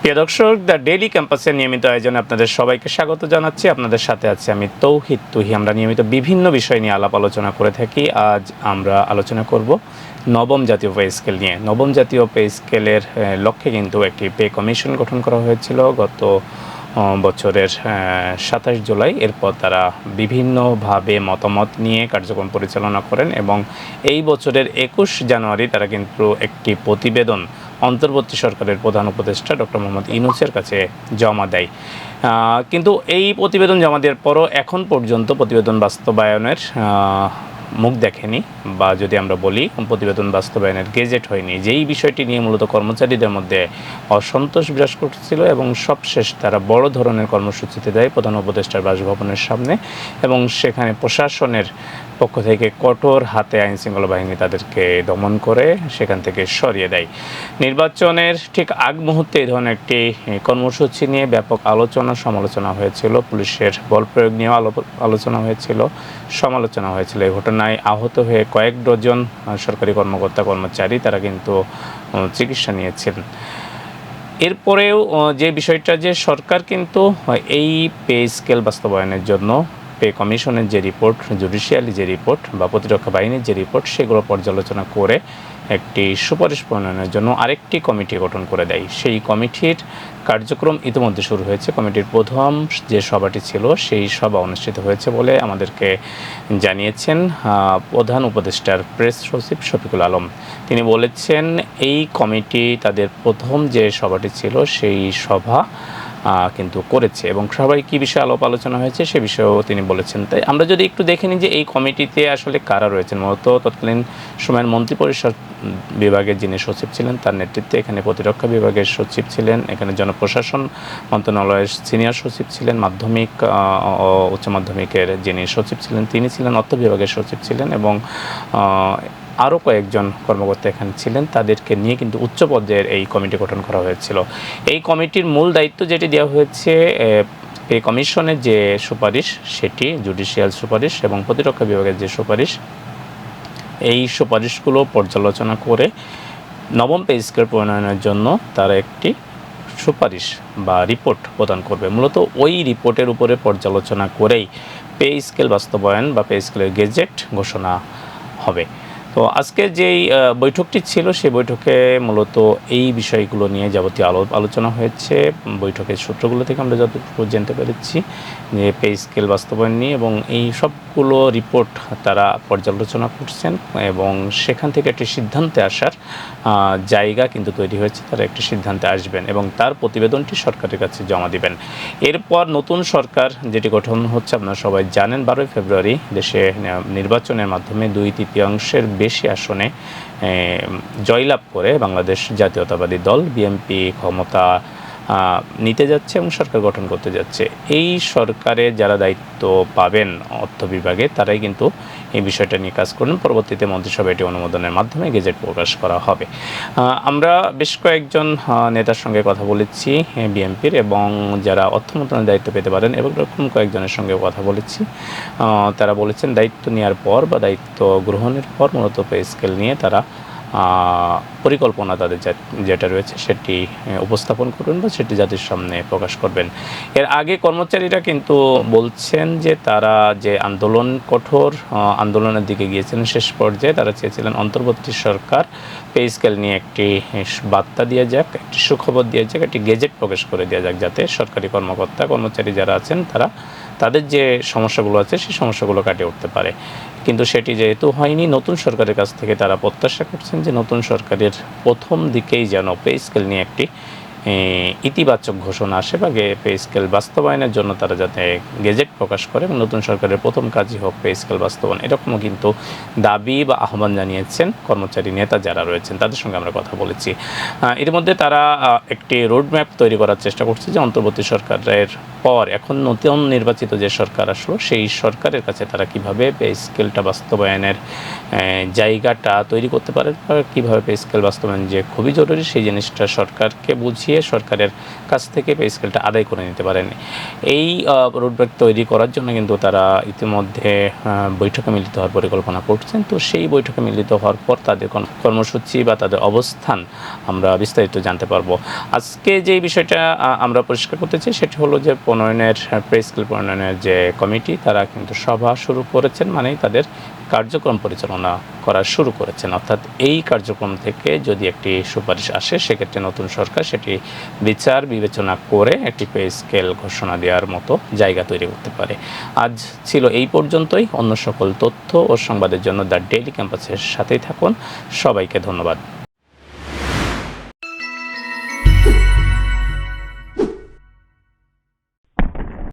প্রিয় দর্শক, the daily ক্যাম্পাসের নিয়মিত আয়োজনে আপনাদের সবাইকে স্বাগত জানাচ্ছি। আপনাদের সাথে আছি আমি তৌহিদ তুহি। আমরা নিয়মিত বিভিন্ন বিষয় নিয়ে আলাপ আলোচনা করে থাকি। আজ আমরা আলোচনা করব নবম জাতীয় পে স্কেল নিয়ে। নবম জাতীয় পে স্কেলের লক্ষ্যে কিন্তু একটি পে কমিশন গঠন করা হয়েছিল গত বছরের 27 জুলাই। এরপর তারা বিভিন্নভাবে মতামত নিয়ে কার্যক্রম পরিচালনা করেন এবং এই বছরের 21 জানুয়ারি তারা কিন্তু একটি প্রতিবেদন অন্তর্বর্তী সরকারের প্রধান উপদেষ্টা ডক্টর মোহাম্মদ ইউনূসের কাছে জমা দেয়। কিন্তু এই প্রতিবেদন জমা দেওয়ার পরও এখন পর্যন্ত প্রতিবেদন বাস্তবায়নের মুখ দেখেনি, বা যদি আমরা বলি প্রতিবেদন বাস্তবায়নের গেজেট হয়নি। যেই বিষয়টি নিয়ে মূলত কর্মচারীদের মধ্যে অসন্তোষ বিরাজ করছিল এবং সবশেষ তারা বড় ধরনের কর্মসূচিতে দেয় প্রধান উপদেষ্টার বাসভবনের সামনে, এবং সেখানে প্রশাসনের পক্ষ থেকে কঠোর হাতে আইনশৃঙ্খলা বাহিনী তাদেরকে দমন করে সেখান থেকে সরিয়ে দেয়। নির্বাচনের ঠিক আগ মুহূর্তে এই ধরনের একটি কর্মসূচি নিয়ে ব্যাপক আলোচনা সমালোচনা হয়েছিল, পুলিশের বল প্রয়োগ নিয়েও আলোচনা হয়েছিল, সমালোচনা হয়েছিল। এই ঘটনায় আহত হয়ে কয়েক ডজন সরকারি কর্মকর্তা কর্মচারী তারা কিন্তু চিকিৎসা নিয়েছেন। এরপরেও যে বিষয়টা, যে সরকার কিন্তু এই পে স্কেল বাস্তবায়নের জন্য পে কমিশনের যে রিপোর্ট, জুডিশিয়ালি যে রিপোর্ট বা প্রতিরক্ষা বাহিনীর যে রিপোর্ট, সেগুলো পর্যালোচনা করে একটি সুপারিশ প্রণয়নের জন্য আরেকটি কমিটি গঠন করে দেয়। সেই কমিটির কার্যক্রম ইতিমধ্যে শুরু হয়েছে। কমিটির প্রথম যে সভাটি ছিল সেই সভা অনুষ্ঠিত হয়েছে বলে আমাদেরকে জানিয়েছেন প্রধান উপদেষ্টার প্রেস সচিব শফিকুল আলম। তিনি বলেছেন এই কমিটি তাদের প্রথম যে সভাটি ছিল সেই সভা কিন্তু করেছে এবং সবাই কী বিষয়ে আলোচনা হয়েছে সে বিষয়েও তিনি বলেছেন। তাই আমরা যদি একটু দেখে নিই যে এই কমিটিতে আসলে কারা রয়েছেন। মূলত তৎকালীন সময়ের মন্ত্রিপরিষদ বিভাগের যিনি সচিব ছিলেন তার নেতৃত্বে এখানে প্রতিরক্ষা বিভাগের সচিব ছিলেন, এখানে জনপ্রশাসন মন্ত্রণালয়ের সিনিয়র সচিব ছিলেন, মাধ্যমিক ও উচ্চ মাধ্যমিকের যিনি সচিব ছিলেন তিনি ছিলেন, অর্থ বিভাগের সচিব ছিলেন, এবং আরও কয়েকজন কর্মকর্তা এখানে ছিলেন। তাদেরকে নিয়ে কিন্তু উচ্চ পর্যায়ের এই কমিটি গঠন করা হয়েছিল। এই কমিটির মূল দায়িত্ব যেটি দেওয়া হয়েছে, পে কমিশনের যে সুপারিশ সেটি জুডিশিয়াল সুপারিশ এবং প্রতিরক্ষা বিভাগের যে সুপারিশ, এই সুপারিশগুলো পর্যালোচনা করে নবম পে স্কেল প্রণয়নের জন্য তারা একটি সুপারিশ বা রিপোর্ট প্রদান করবে। মূলত ওই রিপোর্টের উপরে পর্যালোচনা করেই পে স্কেল বাস্তবায়ন বা পে স্কেলের গেজেট ঘোষণা হবে। তো আজকে যেই বৈঠকটি ছিল সেই বৈঠকে মূলত এই বিষয়গুলো নিয়ে যাবতীয় আলোচনা হয়েছে। বৈঠকের সূত্রগুলো থেকে আমরা যতটুকু জানতে পেরেছি যে পে স্কেল বাস্তবায়ন নিয়ে এবং এই সবগুলো রিপোর্ট তারা পর্যালোচনা করছেন এবং সেখান থেকে একটি সিদ্ধান্তে আসার জায়গা কিন্তু তৈরি হয়েছে। তারা একটি সিদ্ধান্তে আসবেন এবং তার প্রতিবেদনটি সরকারের কাছে জমা দিবেন। এরপর নতুন সরকার যেটি গঠন হচ্ছে আপনারা সবাই জানেন, 12 ফেব্রুয়ারি দেশে নির্বাচনের মাধ্যমে 2/3 বেশি আসনে জয়লাভ করে বাংলাদেশ জাতীয়তাবাদী দল বিএনপি ক্ষমতা নিতে যাচ্ছে এবং সরকার গঠন করতে যাচ্ছে। এই সরকারে যারা দায়িত্ব পাবেন অর্থ বিভাগে তারাই কিন্তু এই বিষয়টা নিয়ে কাজ করবেন। পরবর্তীতে মন্ত্রিসভা এটি অনুমোদনের মাধ্যমে গেজেট প্রকাশ করা হবে। আমরা বেশ কয়েকজন নেতার সঙ্গে কথা বলেছি বিএনপির, এবং যারা অর্থ মন্ত্রণালয়ের দায়িত্ব পেতে পারেন এবং এরকম কয়েকজনের সঙ্গে কথা বলেছি। তারা বলেছেন দায়িত্ব নেওয়ার পর বা দায়িত্ব গ্রহণের পর মূলত পে স্কেল নিয়ে তারা পরিকল্পনা তাদের যেটা রয়েছে সেটি উপস্থাপন করবেন বা সেটি জাতির সামনে প্রকাশ করবেন। এর আগে কর্মচারীরা কিন্তু বলছেন যে তারা যে কঠোর আন্দোলনের দিকে গিয়েছিলেন, শেষ পর্যায়ে তারা চেয়েছিলেন অন্তর্বর্তী সরকার পে স্কেল নিয়ে একটি বার্তা দিয়ে যাক, একটি সুখবর দিয়ে যাক, একটি গেজেট প্রকাশ করে দেওয়া যাক, যাতে সরকারি কর্মকর্তা কর্মচারী যারা আছেন তারা তাদের যে সমস্যাগুলো আছে সেই সমস্যাগুলো কাটিয়ে উঠতে পারে। কিন্তু সেটি যেহেতু হয়নি, নতুন সরকারের কাছ থেকে তারা প্রত্যাশা করছেন যে নতুন সরকারের প্রথম দিকেই যেন পে স্কেল নিয়ে একটি ইতিবাচক ঘোষণা আসে বা পে স্কেল বাস্তবায়নের জন্য তারা যাতে গেজেট প্রকাশ করে এবং নতুন সরকারের প্রথম কাজই হোক পে স্কেল বাস্তবায়ন, এরকমও কিন্তু দাবি বা আহ্বান জানিয়েছেন কর্মচারী নেতা যারা রয়েছেন। তাদের সঙ্গে আমরা কথা বলেছি। এর মধ্যে তারা একটি রোডম্যাপ তৈরি করার চেষ্টা করছে যে অন্তর্বর্তী সরকারের পর এখন নতুন নির্বাচিত যে সরকার আসলো সেই সরকারের কাছে তারা কীভাবে পে স্কেলটা বাস্তবায়নের জায়গাটা তৈরি করতে পারে, কীভাবে পে স্কেল বাস্তবায়ন যে খুবই জরুরি সেই জিনিসটা সরকারকে বুঝিয়ে পিছিয়ে সরকারের কাছ থেকে পে স্কেলটা আদায় করে নিতে পারেনি। এই রোডম্যাপ তৈরি করার জন্য কিন্তু তারা ইতিমধ্যে বৈঠকে মিলিত হওয়ার পরিকল্পনা করছেন। তো সেই বৈঠকে মিলিত হওয়ার পর তাদের কর্মসূচি বা তাদের অবস্থান আমরা বিস্তারিত জানতে পারবো। আজকে যে বিষয়টা আমরা পরিষ্কার করতে চাই সেটা হলো যে প্রণয়নের পে স্কেল প্রণয়নের যে কমিটি তারা কিন্তু সভা শুরু করেছেন, মানে তাদের কার্যক্রম পরিচালনা করা শুরু করেছেন। অর্থাৎ এই কার্যক্রম থেকে যদি একটি সুপারিশ আসে সেক্ষেত্রে নতুন সরকার সেটি বিচার বিবেচনা করে একটি পে স্কেল ঘোষণা দেওয়ার মতো জায়গা তৈরি করতে পারে। আজ ছিল এই পর্যন্তই। অন্য সকল তথ্য ও সংবাদের জন্য দ্য ডেইলি ক্যাম্পাসের সাথেই থাকুন। সবাইকে ধন্যবাদ।